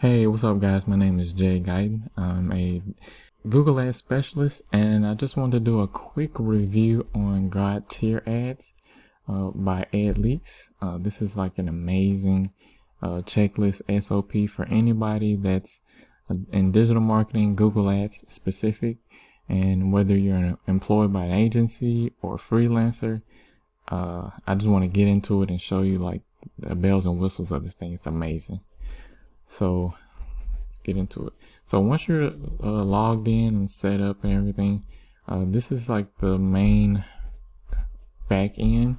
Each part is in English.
Hey, what's up, guys? My name is Guyton. I'm a Google Ads specialist, and I just wanted to do a quick review on God tier ads by Ed Leaks. This is like an amazing checklist SOP for anybody that's in digital marketing, Google Ads specific, and whether you're employed by an agency or a freelancer. I just want to get into it and show you like the bells and whistles of this thing. It's amazing. So let's get into it. So once you're logged in and set up and everything, this is like the main back end.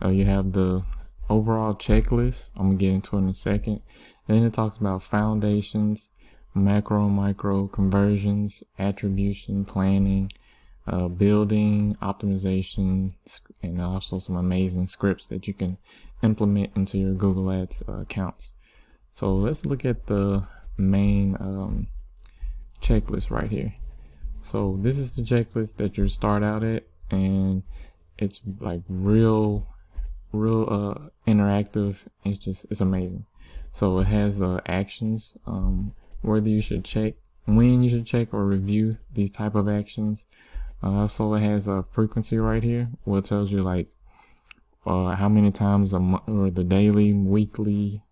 You have the overall checklist. I'm gonna get into it in a second. And then it talks about foundations, macro, micro, conversions, attribution, planning, building, optimization, and also some amazing scripts that you can implement into your Google Ads accounts. So let's look at the main checklist right here. So this is the checklist that you start out at, and it's like real interactive. It's amazing. So it has actions, whether you should check, when you should check or review these type of actions. So it has a frequency right here, where it tells you like how many times a month, or the daily, weekly,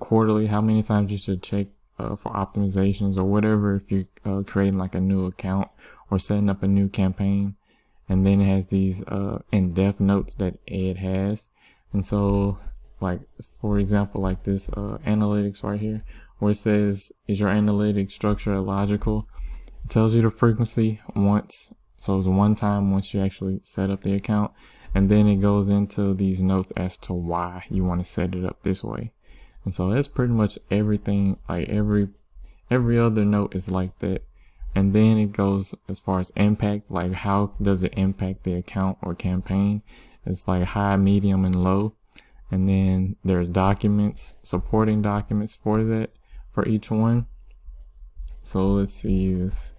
quarterly, how many times you should check for optimizations or whatever, if you're creating like a new account or setting up a new campaign. And then it has these in-depth notes that Ed has. And so, like, for example, like this analytics right here, where it says, is your analytics structure logical? It tells you the frequency once. So it's one time once you actually set up the account. And then it goes into these notes as to why you want to set it up this way. And so that's pretty much everything. Like every other note is like that. And then it goes as far as impact, like how does it impact the account or campaign? It's like high, medium, and low. And then there's documents, supporting documents for that, for each one. So let's see, let's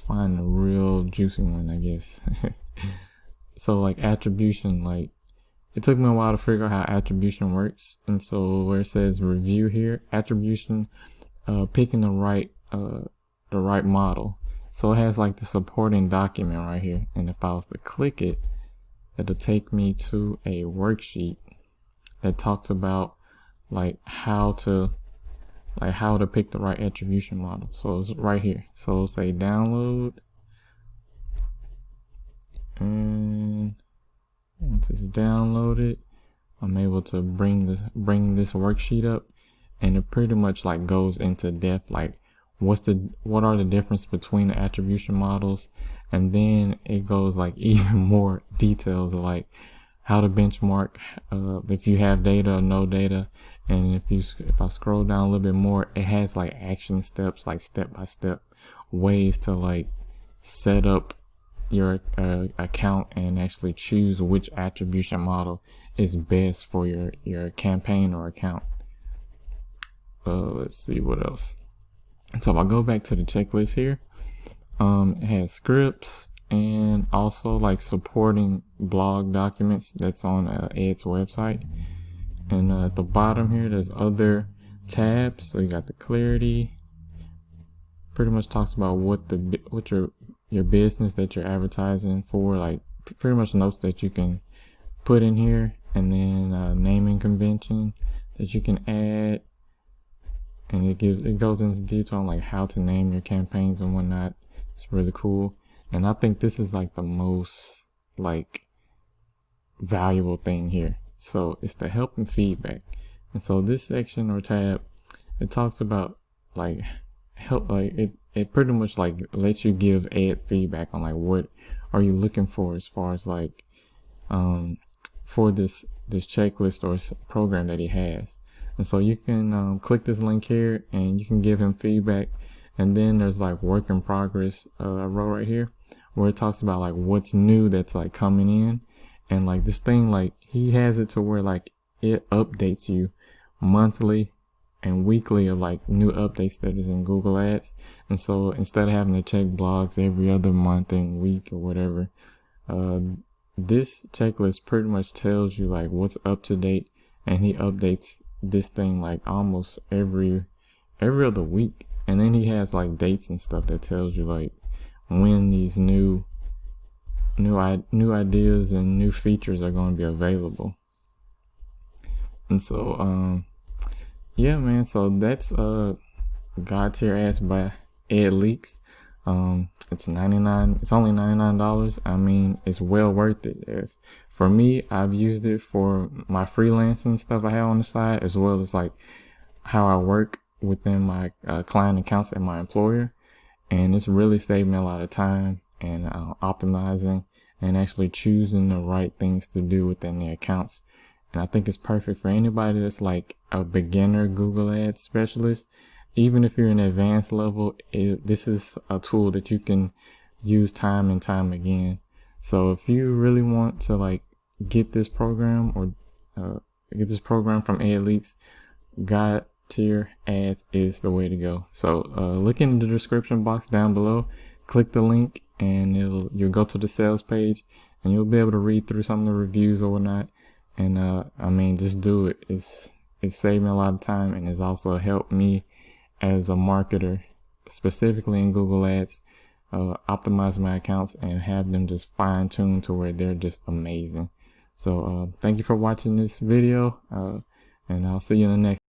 find a real juicy one, I guess. So like attribution, like it took me a while to figure out how attribution works. And so where it says review here, attribution, picking the right model. So it has like the supporting document right here. And if I was to click it, it'll take me to a worksheet that talks about like how to pick the right attribution model. So it's right here. So it'll say download, and once it's downloaded, I'm able to bring this worksheet up, and it pretty much like goes into depth, like what are the difference between the attribution models, and then it goes like even more details like how to benchmark, if you have data or no data. And if I scroll down a little bit more, it has like action steps, like step-by-step ways to like set up your account and actually choose which attribution model is best for your campaign or account. Let's see what else. So if I go back to the checklist here, it has scripts and also like supporting blog documents that's on Ed's website. And at the bottom here, there's other tabs. So you got the clarity, pretty much talks about what your business that you're advertising for, like pretty much notes that you can put in here. And then naming convention that you can add, and it goes into detail on like how to name your campaigns and whatnot. It's really cool. And I think this is like the most like valuable thing here. So it's the help and feedback. And so this section or tab, it talks about like help, like it pretty much like lets you give Ed feedback on like what are you looking for as far as like for this checklist or program that he has. And so you can click this link here and you can give him feedback. And then there's like work in progress row right here, where it talks about like what's new that's like coming in. And like this thing, like he has it to where like it updates you monthly and weekly of like new updates that is in Google Ads. And so instead of having to check blogs every other month and week or whatever, this checklist pretty much tells you like what's up to date, and he updates this thing like almost every every other week. And then he has like dates and stuff that tells you like when these new ideas and new features are going to be available. And so yeah, man, so that's God tier ads by Ed Leaks. It's only $99. I mean, it's well worth it. For me, I've used it for my freelancing stuff I have on the side, as well as like how I work within my client accounts at my employer. And it's really saved me a lot of time and optimizing and actually choosing the right things to do within the accounts. And I think it's perfect for anybody that's like a beginner Google Ads specialist. Even if you're an advanced level, this is a tool that you can use time and time again. So if you really want to like get this program or get this program from Ed Leaks, God tier ads is the way to go. So look in the description box down below, click the link, and you'll go to the sales page, and you'll be able to read through some of the reviews or whatnot. And I mean, just do it. It's saved me a lot of time, and it's also helped me as a marketer, specifically in Google Ads, optimize my accounts and have them just fine-tuned to where they're just amazing. So thank you for watching this video, and I'll see you in the next.